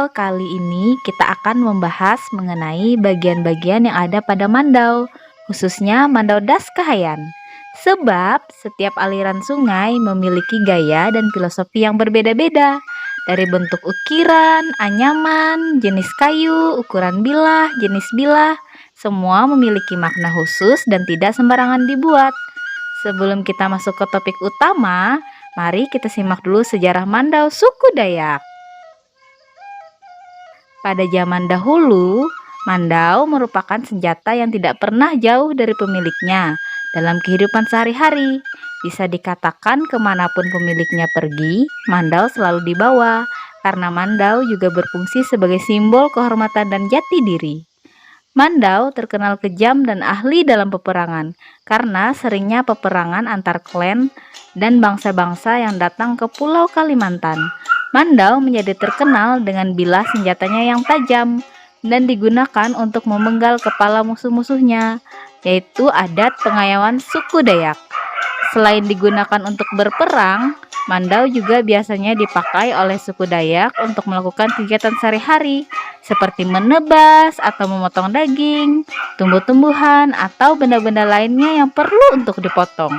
Mandau. Kali ini kita akan membahas mengenai bagian-bagian yang ada pada Mandau, khususnya Mandau Das Kahayan. Sebab setiap aliran sungai memiliki gaya dan filosofi yang berbeda-beda. Dari bentuk ukiran, anyaman, jenis kayu, ukuran bilah, jenis bilah, semua memiliki makna khusus dan tidak sembarangan dibuat. Sebelum kita masuk ke topik utama, mari kita simak dulu sejarah Mandau suku Dayak. Pada zaman dahulu, Mandau merupakan senjata yang tidak pernah jauh dari pemiliknya dalam kehidupan sehari-hari. Bisa dikatakan kemanapun pemiliknya pergi, Mandau selalu dibawa, karena Mandau juga berfungsi sebagai simbol kehormatan dan jati diri. Mandau terkenal kejam dan ahli dalam peperangan, karena seringnya peperangan antar klan dan bangsa-bangsa yang datang ke Pulau Kalimantan. Mandau menjadi terkenal dengan bilah senjatanya yang tajam dan digunakan untuk memenggal kepala musuh-musuhnya, yaitu adat pengayaan suku Dayak. Selain digunakan untuk berperang, Mandau juga biasanya dipakai oleh suku Dayak untuk melakukan kegiatan sehari-hari seperti menebas atau memotong daging, tumbuh-tumbuhan, atau benda-benda lainnya yang perlu untuk dipotong.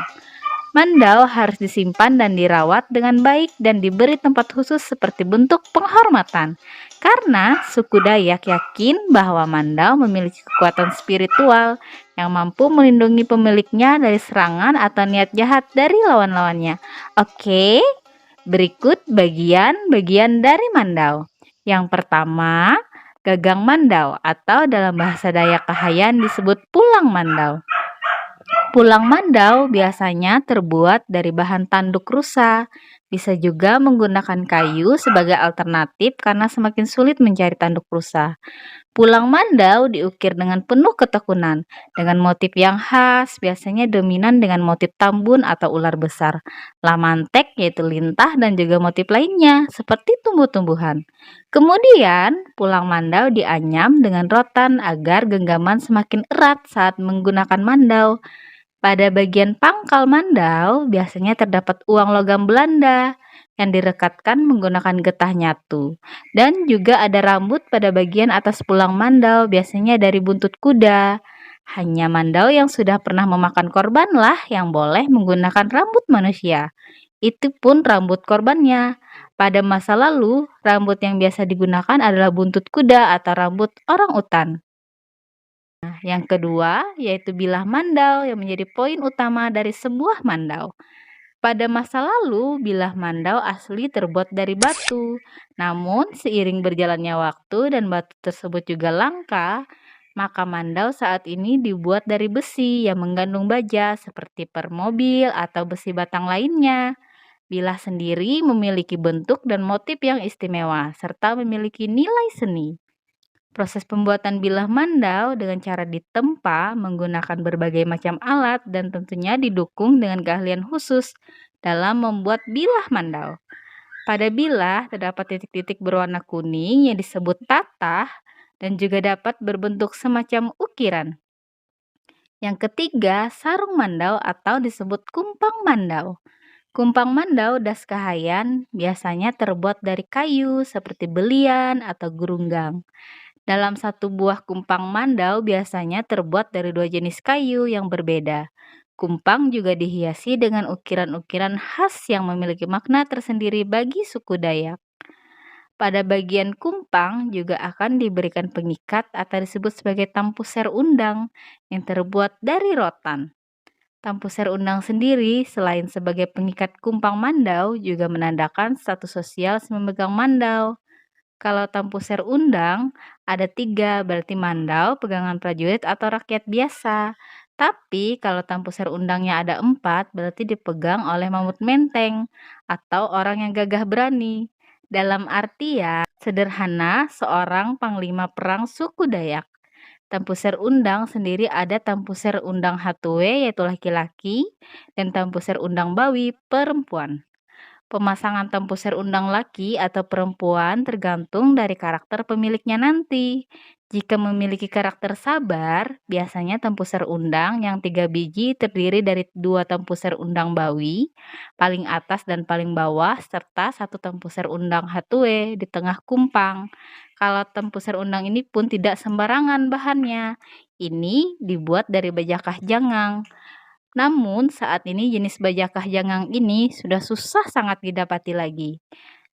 Mandau harus disimpan dan dirawat dengan baik dan diberi tempat khusus seperti bentuk penghormatan. Karena suku Dayak yakin bahwa Mandau memiliki kekuatan spiritual yang mampu melindungi pemiliknya dari serangan atau niat jahat dari lawan-lawannya. Oke, berikut bagian-bagian dari Mandau. Yang pertama, gagang Mandau atau dalam bahasa Dayak Kahayan disebut pulang Mandau. Pulang Mandau biasanya terbuat dari bahan tanduk rusa. Bisa juga menggunakan kayu sebagai alternatif karena semakin sulit mencari tanduk rusa. Pulang Mandau diukir dengan penuh ketekunan, dengan motif yang khas, biasanya dominan dengan motif tambun atau ular besar, lamantek yaitu lintah dan juga motif lainnya seperti tumbuh-tumbuhan. Kemudian, pulang Mandau dianyam dengan rotan agar genggaman semakin erat saat menggunakan Mandau. Pada bagian pangkal Mandau biasanya terdapat uang logam Belanda yang direkatkan menggunakan getah nyatu. Dan juga ada rambut pada bagian atas pulang Mandau, biasanya dari buntut kuda. Hanya Mandau yang sudah pernah memakan korbanlah yang boleh menggunakan rambut manusia. Itu pun rambut korbannya. Pada masa lalu, rambut yang biasa digunakan adalah buntut kuda atau rambut orang utan. Yang kedua, yaitu bilah Mandau yang menjadi poin utama dari sebuah Mandau. Pada masa lalu, bilah Mandau asli terbuat dari batu. Namun, seiring berjalannya waktu dan batu tersebut juga langka, maka Mandau saat ini dibuat dari besi yang mengandung baja seperti per mobil atau besi batang lainnya. Bilah sendiri memiliki bentuk dan motif yang istimewa, serta memiliki nilai seni. Proses pembuatan bilah Mandau dengan cara ditempa menggunakan berbagai macam alat dan tentunya didukung dengan keahlian khusus dalam membuat bilah Mandau. Pada bilah terdapat titik-titik berwarna kuning yang disebut tatah dan juga dapat berbentuk semacam ukiran. Yang ketiga, sarung Mandau atau disebut kumpang Mandau. Kumpang Mandau Das Kahayan biasanya terbuat dari kayu seperti belian atau gurunggang. Dalam satu buah kumpang Mandau biasanya terbuat dari dua jenis kayu yang berbeda. Kumpang juga dihiasi dengan ukiran-ukiran khas yang memiliki makna tersendiri bagi suku Dayak. Pada bagian kumpang juga akan diberikan pengikat atau disebut sebagai tampuser undang yang terbuat dari rotan. Tampuser undang sendiri selain sebagai pengikat kumpang Mandau juga menandakan status sosial si memegang Mandau. Kalau tampuser undang ada 3, berarti Mandau, pegangan prajurit atau rakyat biasa. Tapi kalau tampuser undangnya ada 4, berarti dipegang oleh Mamut Menteng atau orang yang gagah berani. Dalam artian sederhana, seorang panglima perang suku Dayak. Tampuser undang sendiri ada tampuser undang Hatue yaitu laki-laki dan tampuser undang Bawi perempuan. Pemasangan tampuser undang laki atau perempuan tergantung dari karakter pemiliknya nanti. Jika memiliki karakter sabar, biasanya tempuser undang yang 3 biji terdiri dari 2 tempuser undang bawi, paling atas dan paling bawah, serta 1 tempuser undang hatue di tengah kumpang. Kalau tempuser undang ini pun tidak sembarangan bahannya. Ini dibuat dari bajakah jangang. Namun saat ini jenis bajakah jangang ini sudah susah sangat didapati lagi.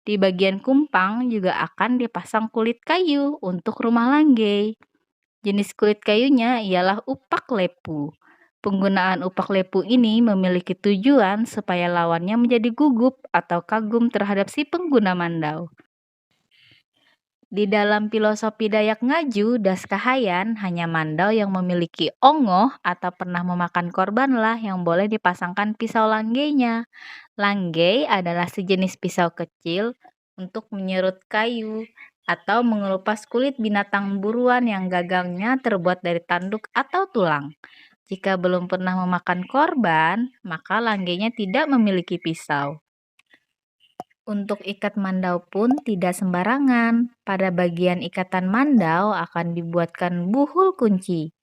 Di bagian kumpang juga akan dipasang kulit kayu untuk rumah langgei. Jenis kulit kayunya ialah upak lepu. Penggunaan upak lepu ini memiliki tujuan supaya lawannya menjadi gugup atau kagum terhadap si pengguna mandau. Di dalam filosofi Dayak Ngaju, Das Kahayan, hanya mandau yang memiliki ongoh atau pernah memakan korbanlah yang boleh dipasangkan pisau langgeinya. Langgei adalah sejenis pisau kecil untuk menyerut kayu atau mengelupas kulit binatang buruan yang gagangnya terbuat dari tanduk atau tulang. Jika belum pernah memakan korban, maka langgeinya tidak memiliki pisau. Untuk ikat mandau pun tidak sembarangan. Pada bagian ikatan mandau akan dibuatkan buhul kunci.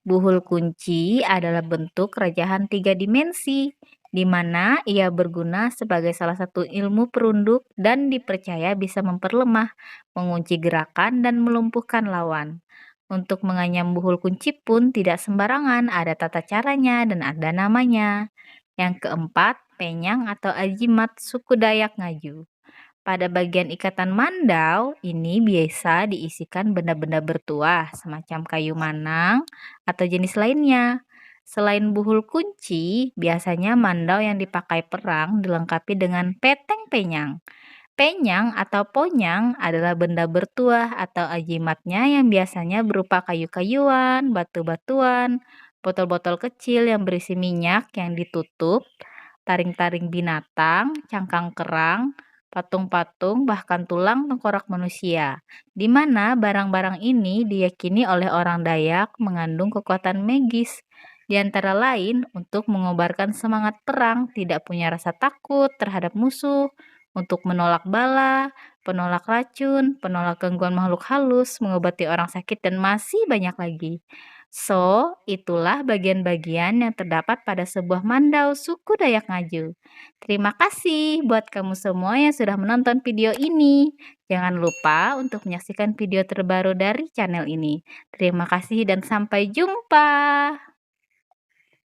Buhul kunci adalah bentuk rajahan 3 dimensi, di mana ia berguna sebagai salah satu ilmu perunduk dan dipercaya bisa memperlemah, mengunci gerakan, dan melumpuhkan lawan. Untuk menganyam buhul kunci pun tidak sembarangan, ada tata caranya dan ada namanya. Yang keempat, penyang atau ajimat suku Dayak Ngaju. Pada bagian ikatan mandau, ini biasa diisikan benda-benda bertuah semacam kayu manang atau jenis lainnya. Selain buhul kunci, biasanya mandau yang dipakai perang dilengkapi dengan peteng penyang. Penyang atau ponyang adalah benda bertuah atau ajimatnya yang biasanya berupa kayu-kayuan, batu-batuan, botol-botol kecil yang berisi minyak yang ditutup, taring-taring binatang, cangkang kerang, patung-patung, bahkan tulang tengkorak manusia, di mana barang-barang ini diyakini oleh orang Dayak mengandung kekuatan magis, di antara lain untuk mengobarkan semangat perang, tidak punya rasa takut terhadap musuh, untuk menolak bala, penolak racun, penolak gangguan makhluk halus, mengobati orang sakit, dan masih banyak lagi. So, itulah bagian-bagian yang terdapat pada sebuah mandau suku Dayak Ngaju. Terima kasih buat kamu semua yang sudah menonton video ini. Jangan lupa untuk menyaksikan video terbaru dari channel ini. Terima kasih dan sampai jumpa.